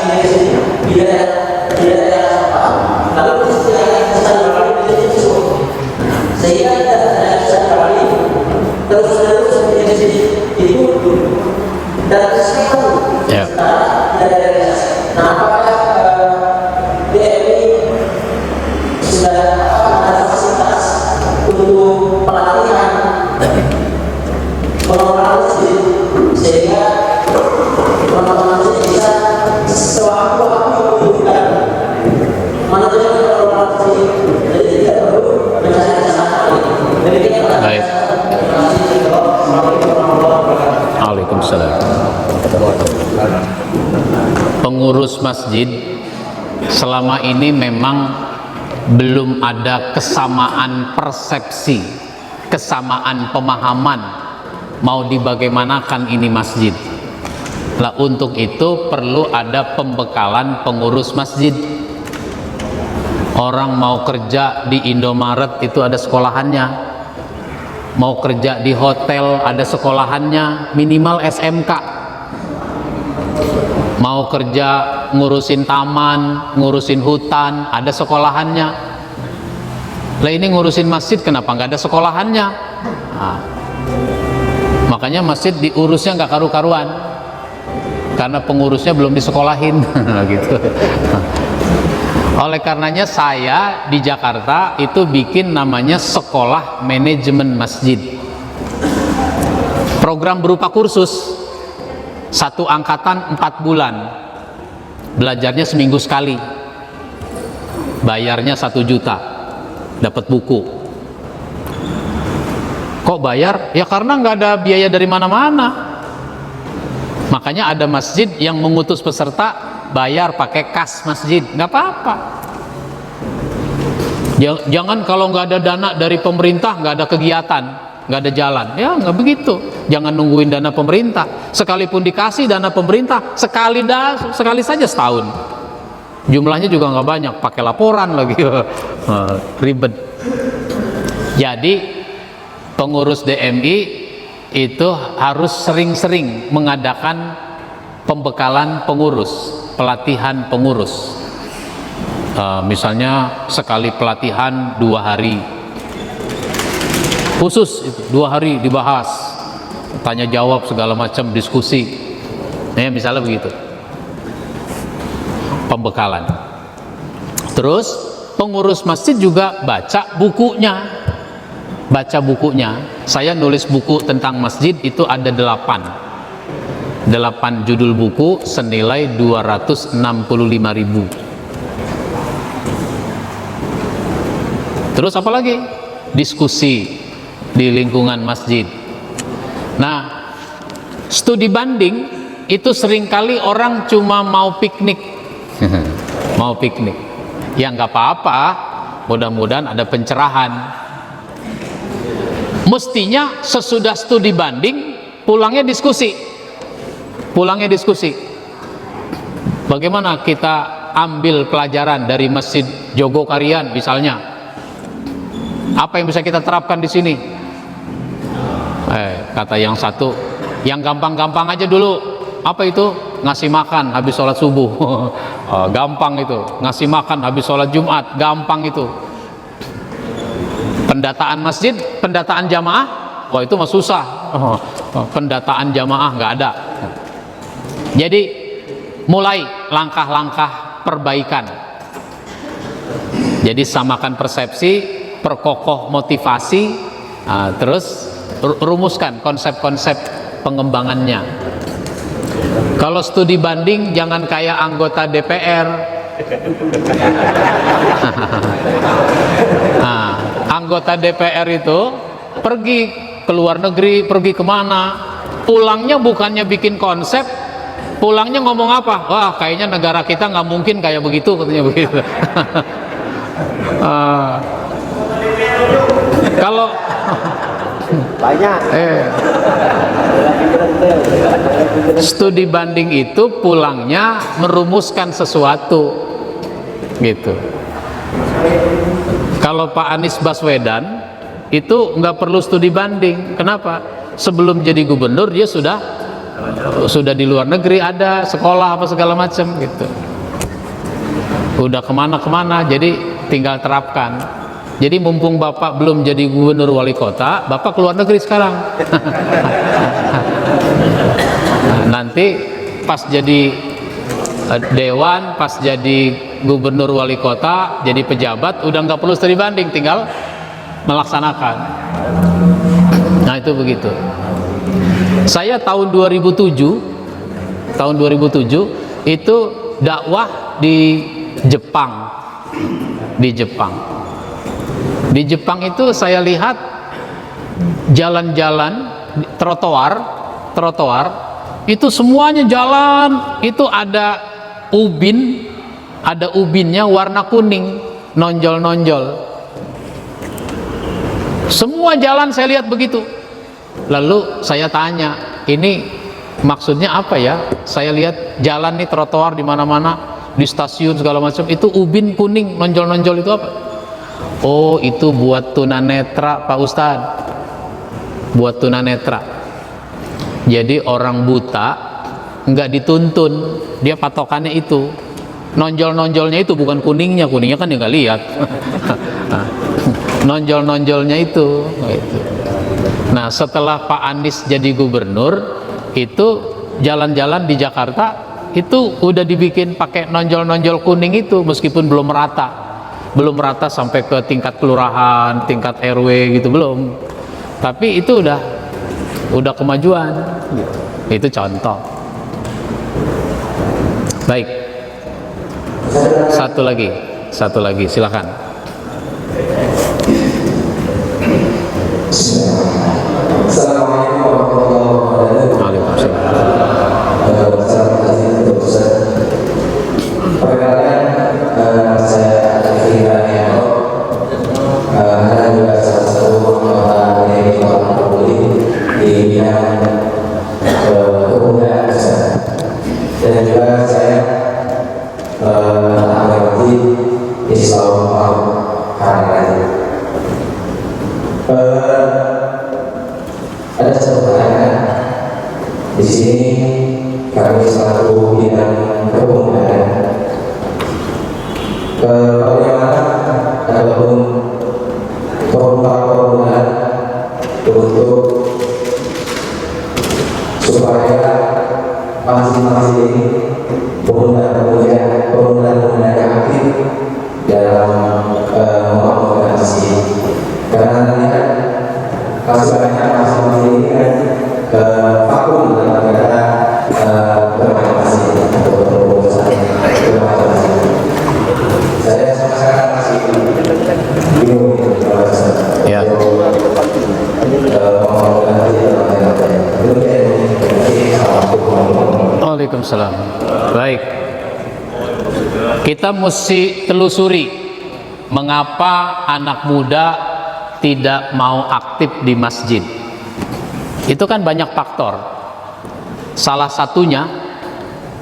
tidak ada apa. Lalu setiap sesali balik menjadi sesuatu, sehingga tidak ada sesali balik terus menjadi itu dan sesuatu. Tidak ada realisasi. Nah, apakah BMI sudah ada fasilitas untuk pelatihan pengelola masjid sehingga teman-teman masjid bisa sewaktu-waktu membutuhkan manajemen pengelola masjid, jadi tidak perlu mencari kesalahan. Demikian. Baik. Waalaikumsalam. Pengurus masjid selama ini memang belum ada kesamaan persepsi, kesamaan pemahaman mau dibagaimanakan ini masjid. Lah untuk itu perlu ada pembekalan pengurus masjid. Orang mau kerja di Indomaret itu ada sekolahannya. Mau kerja di hotel ada sekolahannya, minimal SMK. Mau kerja ngurusin taman, ngurusin hutan, ada sekolahannya. Lah ini ngurusin masjid kenapa nggak ada sekolahannya? Nah, makanya masjid diurusnya nggak karu-karuan, karena pengurusnya belum disekolahin. Gitu. Oleh karenanya saya di Jakarta itu bikin namanya Sekolah Manajemen Masjid. Program berupa kursus, satu angkatan 4 bulan, belajarnya seminggu sekali, bayarnya 1 juta, dapat buku. Kok bayar? Ya karena nggak ada biaya dari mana-mana. Makanya ada masjid yang mengutus peserta bayar pakai kas masjid, nggak apa-apa. Jangan kalau nggak ada dana dari pemerintah nggak ada kegiatan, nggak ada jalan. Ya nggak begitu. Jangan nungguin dana pemerintah. Sekalipun dikasih dana pemerintah sekali saja setahun. Jumlahnya juga nggak banyak, pakai laporan lagi. Ribet. Jadi pengurus DMI itu harus sering-sering mengadakan pembekalan pengurus, pelatihan pengurus. Misalnya sekali pelatihan 2 hari khusus, itu 2 hari dibahas, tanya jawab segala macam, diskusi. Nah, misalnya begitu pembekalan. Terus pengurus masjid juga baca bukunya. Saya nulis buku tentang masjid itu ada 8 judul buku senilai 265.000. Terus apa lagi? Diskusi di lingkungan masjid. Nah, studi banding itu seringkali orang cuma mau piknik. Mau piknik. Ya nggak apa-apa, mudah-mudahan ada pencerahan. Mestinya sesudah studi banding pulangnya diskusi. Bagaimana kita ambil pelajaran dari Masjid Jogokarian misalnya? Apa yang bisa kita terapkan di sini? Kata yang satu, yang gampang-gampang aja dulu. Apa itu? Ngasih makan habis sholat subuh. Gampang itu. Ngasih makan habis sholat Jumat, gampang itu. Pendataan masjid, pendataan jamaah, wah itu mah susah. Pendataan jamaah nggak ada. Jadi mulai langkah-langkah perbaikan. Jadi samakan persepsi, perkokoh motivasi, terus rumuskan konsep-konsep pengembangannya. Kalau studi banding jangan kayak anggota DPR. Anggota DPR itu pergi ke luar negeri, pergi kemana, pulangnya bukannya bikin konsep, pulangnya ngomong apa? Wah, kayaknya negara kita nggak mungkin kayak begitu, katanya begitu. Kalau banyak studi banding itu pulangnya merumuskan sesuatu gitu. Kalau Pak Anies Baswedan itu nggak perlu studi banding. Kenapa? Sebelum jadi gubernur dia sudah di luar negeri, ada sekolah apa segala macam gitu. Udah kemana-kemana, jadi tinggal terapkan. Jadi mumpung Bapak belum jadi gubernur wali kota, Bapak keluar negeri sekarang. Nanti pas jadi dewan, pas jadi gubernur wali kota, jadi pejabat, udah nggak perlu studi banding, tinggal melaksanakan. Nah itu begitu. Saya tahun 2007 itu dakwah di Jepang. Di Jepang itu saya lihat jalan-jalan trotoar itu semuanya jalan itu ada ubinnya warna kuning nonjol. Semua jalan saya lihat begitu. Lalu saya tanya, ini maksudnya apa ya? Saya lihat jalan nih trotoar di mana-mana, di stasiun segala macam, itu ubin kuning nonjol itu apa? Oh, itu buat tunanetra Pak Ustadz. Buat tunanetra. Jadi orang buta nggak dituntun, dia patokannya itu. Nonjolnya itu bukan kuningnya kan dia nggak lihat. Nonjolnya itu. Nah, setelah Pak Anies jadi gubernur, itu jalan-jalan di Jakarta itu udah dibikin pakai nonjol kuning itu, meskipun belum merata sampai ke tingkat kelurahan, tingkat RW gitu belum. Tapi itu udah kemajuan. Itu contoh. Baik. Satu lagi, silakan. Assalamualaikum warahmatullahi wabarakatuh. Perkenalkan, saya Alif Hidayat. Anda juga salah satu anggota dari Bapak Kapolri di bidang kebudayaan, dan juga saya anggota Islam Karena ada satu pertanyaan di sini. Kami selaku bidang kebudayaan, bagaimana ataupun formula untuk supaya masing-masing ini pemuda yang aktif dalam membangun masjid. Karena terlihat kasusnya masing-masing ini kan vakum dalam negara bermain masjid atau pengurusan bermain masjid. Saya sampai sekarang masih bingung Ya. Waalaikumsalam. Baik. Kita mesti telusuri mengapa anak muda tidak mau aktif di masjid. Itu kan banyak faktor. Salah satunya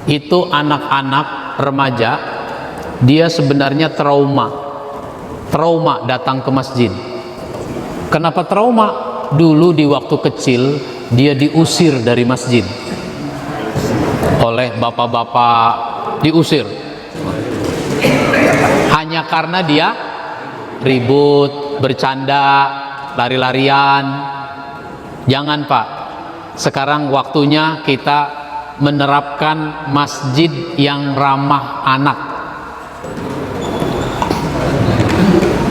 itu anak-anak remaja, dia sebenarnya trauma datang ke masjid. Kenapa trauma? Dulu di waktu kecil dia diusir dari masjid oleh bapak-bapak, diusir hanya karena dia ribut, bercanda, lari-larian. Jangan Pak, sekarang waktunya kita menerapkan masjid yang ramah anak.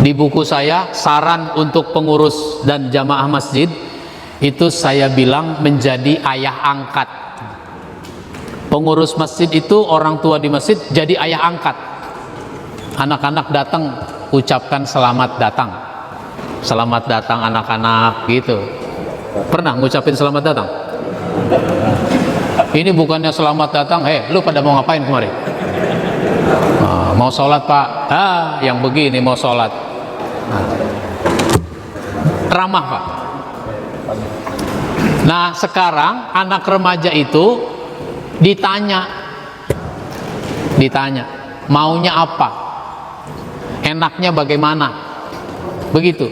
Di buku saya, saran untuk pengurus dan jamaah masjid, itu saya bilang menjadi ayah angkat. Pengurus masjid itu orang tua di masjid jadi ayah angkat. Anak-anak datang, ucapkan selamat datang. Selamat datang anak-anak gitu. Pernah ngucapin selamat datang? Ini bukannya selamat datang, lu pada mau ngapain kemarin? Mau sholat Pak? Yang begini mau sholat. Ramah Pak. Nah sekarang anak remaja itu ditanya maunya apa. enaknya bagaimana, begitu.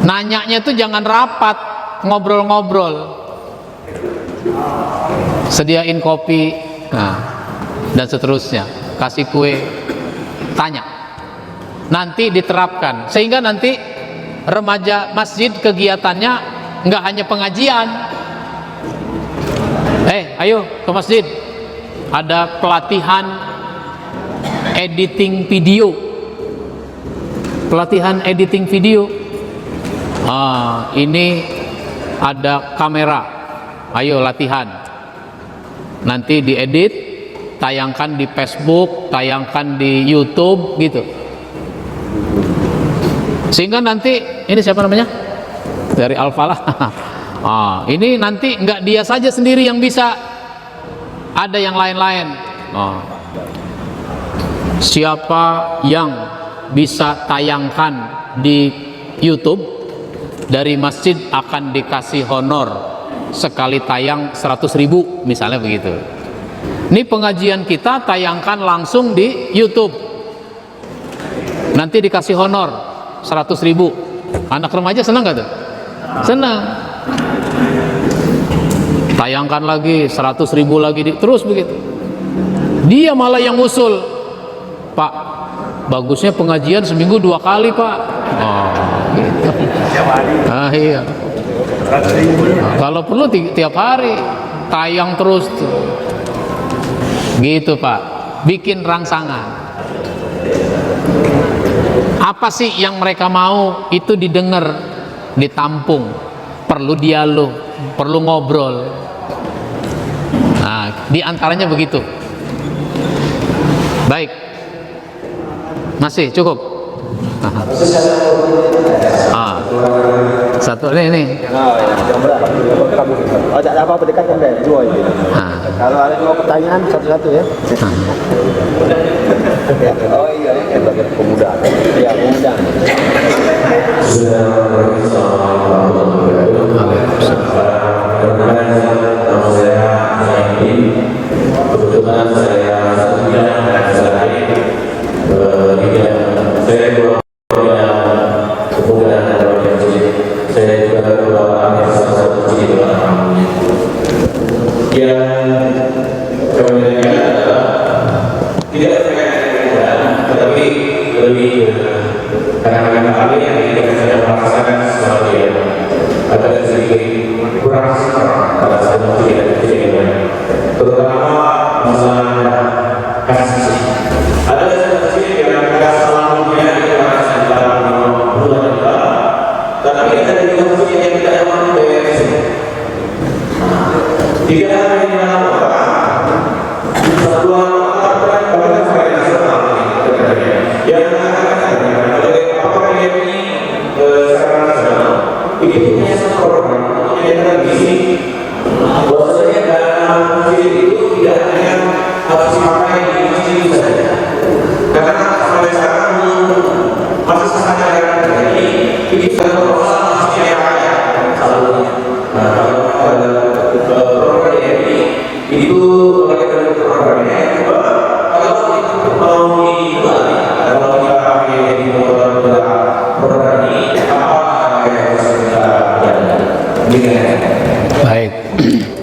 Nanyanya tuh jangan rapat, ngobrol-ngobrol, sediain kopi, nah, dan seterusnya, kasih kue, tanya, nanti diterapkan sehingga nanti remaja masjid kegiatannya nggak hanya pengajian. Ayo ke masjid, ada pelatihan editing video, pelatihan editing video. Ini ada kamera, ayo latihan, nanti diedit, tayangkan di Facebook, tayangkan di YouTube gitu, sehingga nanti ini siapa namanya dari Al-Falah ini nanti nggak dia saja sendiri yang bisa, ada yang lain-lain. Siapa yang bisa tayangkan di YouTube dari masjid akan dikasih honor sekali tayang 100.000 misalnya begitu. Ini pengajian kita tayangkan langsung di YouTube, nanti dikasih honor 100.000. Anak remaja senang gak tuh? Senang. Tayangkan lagi 100.000 lagi, terus begitu. Dia malah yang usul, Pak, bagusnya pengajian seminggu 2 kali, Pak. Gitu. Iya. Kalau perlu tiap hari tayang terus tuh. Gitu, Pak. Bikin rangsangan. Apa sih yang mereka mau? Itu didengar, ditampung. Perlu dialog, perlu ngobrol. Nah, diantaranya begitu. Baik. Masih cukup? Satu ini. Oh, tak ada apa-apa, dekatkan deh, 2 ini. Kalau ada 2 pertanyaan, satu-satu ya. Oh iya, bagi pemuda. Ya, pemuda. Kebetulan saya satu bidang saya dua bidang kepemudaan dan masjid. Saya juga ketua salah satu masjid yang kemudiannya adalah tidak terkait dengan kepemudaan, tetapi lebih kadang-kadang kami yang tidak sedang merasakan sesuatu yang agak sedikit kurang pada saat kejadian, terutama masalah kasih. Ada masjid yang selamanya itu akan dalam bulan kita, tapi ada juga masjid yang tidak mampu beres. Tidak hanya di dalam kota, satuan kota bahkan sampai nasional yang mengatakan apakah ini secara nasional ini punya satu program yang tradisi bahwasanya dalam masjid itu tidak hanya harus dipakai di masjid saja, karena sampai sekarang masih sangat jarang terjadi. Ini satu persoalan masjid yang kaya selalunya. Nah, kalau ada program ini itu mereka programnya coba kalau itu mau dibalik, kalau kita pakai di program ini apa yang harus kita jalan? Baik.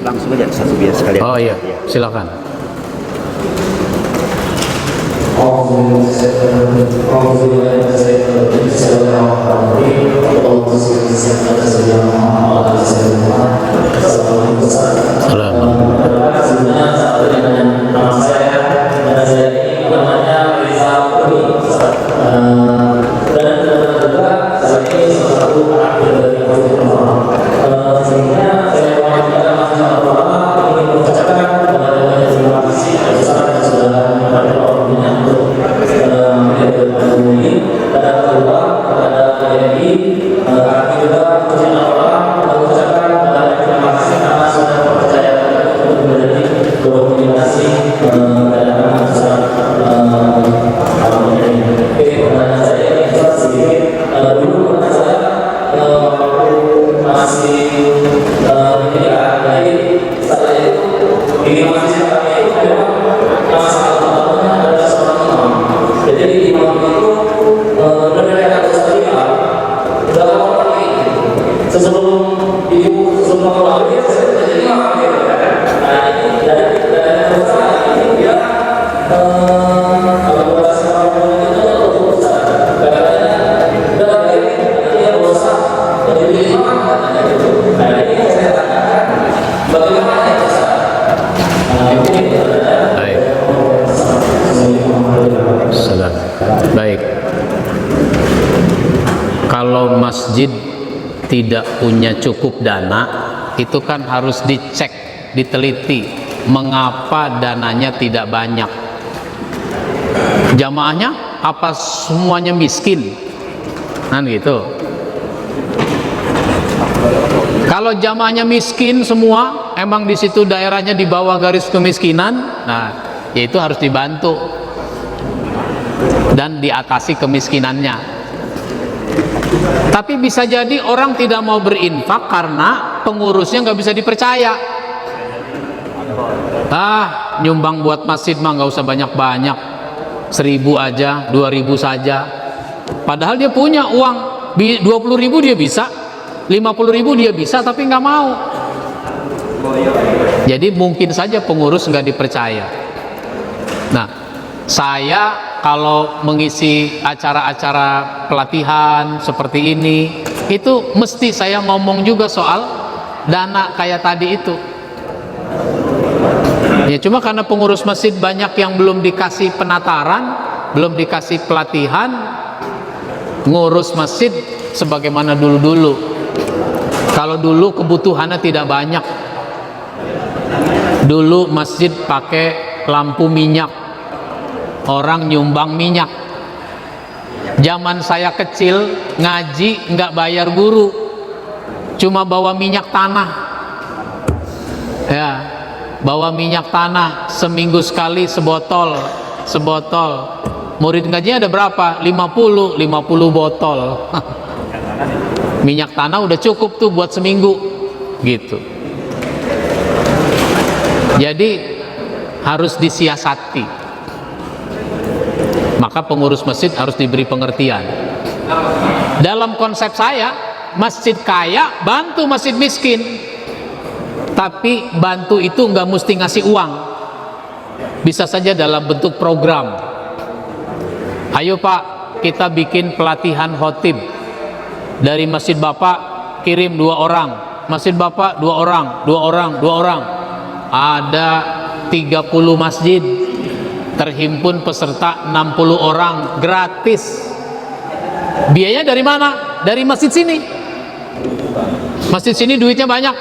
Langsung aja satu biar sekalian. Oh iya, silakan. Terima kasih. Kalau masjid tidak punya cukup dana, itu kan harus dicek, diteliti mengapa dananya tidak banyak. Jamaahnya apa semuanya miskin? Kan gitu. Kalau jamaahnya miskin semua, emang di situ daerahnya di bawah garis kemiskinan, nah ya itu harus dibantu dan diatasi kemiskinannya. Tapi bisa jadi orang tidak mau berinfak karena pengurusnya nggak bisa dipercaya. Nyumbang buat masjid mah nggak usah banyak-banyak, 1.000 aja, 2.000 saja. Padahal dia punya uang 20.000 dia bisa, 50.000 dia bisa, tapi nggak mau. Jadi mungkin saja pengurus nggak dipercaya. Nah, saya kalau mengisi acara-acara pelatihan seperti ini, itu mesti saya ngomong juga soal dana kayak tadi itu. Ya cuma karena pengurus masjid banyak yang belum dikasih penataran, belum dikasih pelatihan ngurus masjid sebagaimana dulu-dulu. Kalau dulu kebutuhannya tidak banyak. Dulu masjid pakai lampu minyak, orang nyumbang minyak. Zaman saya kecil ngaji nggak bayar guru, cuma bawa minyak tanah. Ya, bawa minyak tanah seminggu sekali sebotol. Murid ngajinya ada berapa? 50 botol. Minyak tanah udah cukup tuh buat seminggu gitu. Jadi harus disiasati. Maka pengurus masjid harus diberi pengertian. Dalam konsep saya, masjid kaya bantu masjid miskin. Tapi bantu itu nggak mesti ngasih uang. Bisa saja dalam bentuk program. Ayo Pak, kita bikin pelatihan khotib. Dari masjid Bapak kirim 2 orang, masjid Bapak 2 orang. Ada 30 masjid, terhimpun peserta 60 orang, gratis. Biayanya dari mana? Dari masjid sini. Masjid sini duitnya banyak,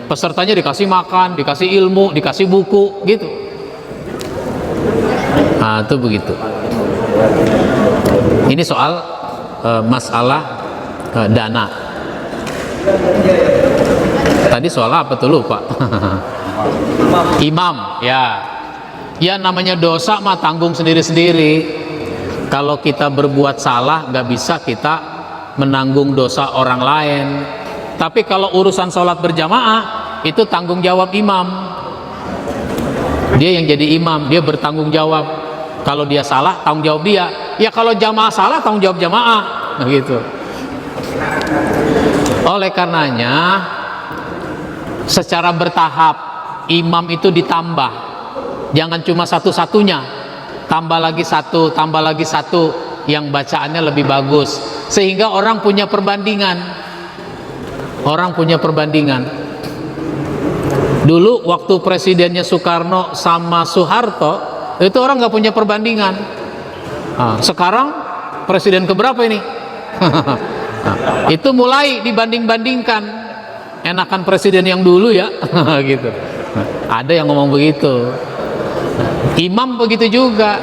pesertanya dikasih makan, dikasih ilmu, dikasih buku gitu. Nah itu begitu. Ini soal masalah dana. Tadi soal apa tuh lupa. Imam, ya namanya dosa mah tanggung sendiri-sendiri. Kalau kita berbuat salah nggak bisa kita menanggung dosa orang lain. Tapi kalau urusan sholat berjamaah itu tanggung jawab imam. Dia yang jadi imam, dia bertanggung jawab. Kalau dia salah, tanggung jawab dia. Ya kalau jamaah salah, tanggung jawab jamaah. Nah gitu. Oleh karenanya secara bertahap imam itu ditambah, jangan cuma satu-satunya, tambah lagi satu yang bacaannya lebih bagus, sehingga orang punya perbandingan. Dulu waktu presidennya Soekarno sama Soeharto, itu orang nggak punya perbandingan. Sekarang presiden keberapa ini? Itu mulai dibanding-bandingkan, enakan presiden yang dulu ya. Gitu. Ada yang ngomong begitu. Imam begitu juga.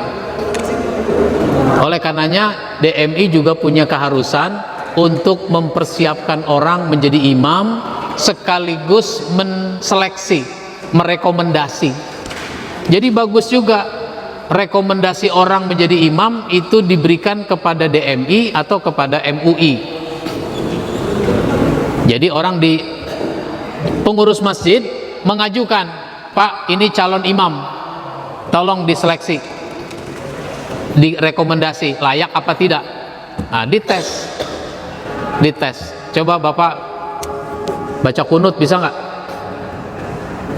Oleh karenanya DMI juga punya keharusan untuk mempersiapkan orang menjadi imam, sekaligus menseleksi, merekomendasi. Jadi bagus juga rekomendasi orang menjadi imam itu diberikan kepada DMI atau kepada MUI. Jadi orang di pengurus masjid mengajukan, Pak ini calon imam, tolong diseleksi, direkomendasi layak apa tidak. Nah, dites. Coba Bapak baca kunut bisa nggak?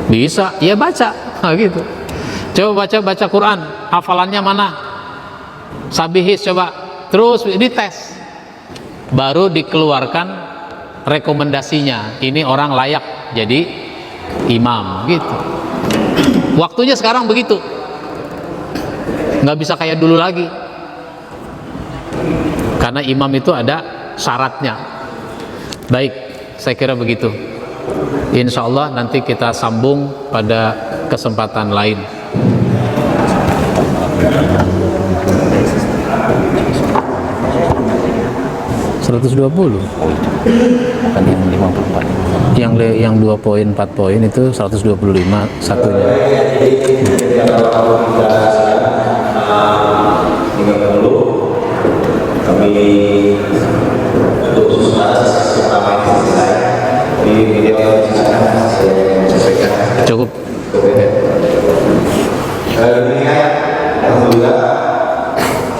Bisa, ya baca. Nah, gitu. Coba baca Quran, hafalannya mana? Sabihis coba. Terus dites. Baru dikeluarkan rekomendasinya. Ini orang layak jadi imam gitu. Waktunya sekarang begitu. Nggak bisa kayak dulu lagi. Karena imam itu ada syaratnya. Baik, saya kira begitu. Insya Allah nanti kita sambung pada kesempatan lain. ...120 Bukan yang 54. yang 2 poin 4 poin itu 125 satunya. Kami untuk di video Cukup. Alhamdulillah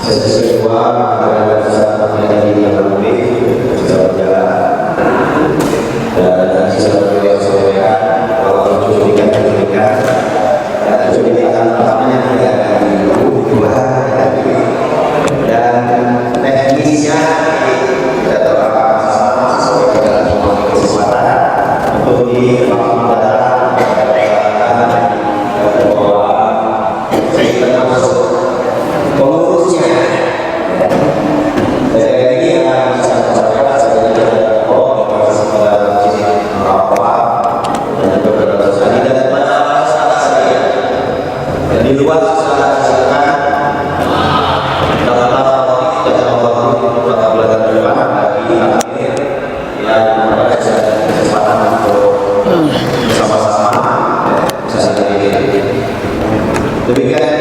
sesi kedua adalah menjadi yang lebih bisa berjalan dan bisa beliau sampaikan kalau cuplikan dan cuplikan pertamanya tidak dan teknisnya kita terapkan sama dalam kesempatan untuk di pengurusnya saya ini akan bisa mencapai saya dan beberapa tadi dan mana saya dan di luar saya silakan dalam beberapa bulan ke depan bagi akhir yang pada kesempatan untuk bersama-sama bisa demikian.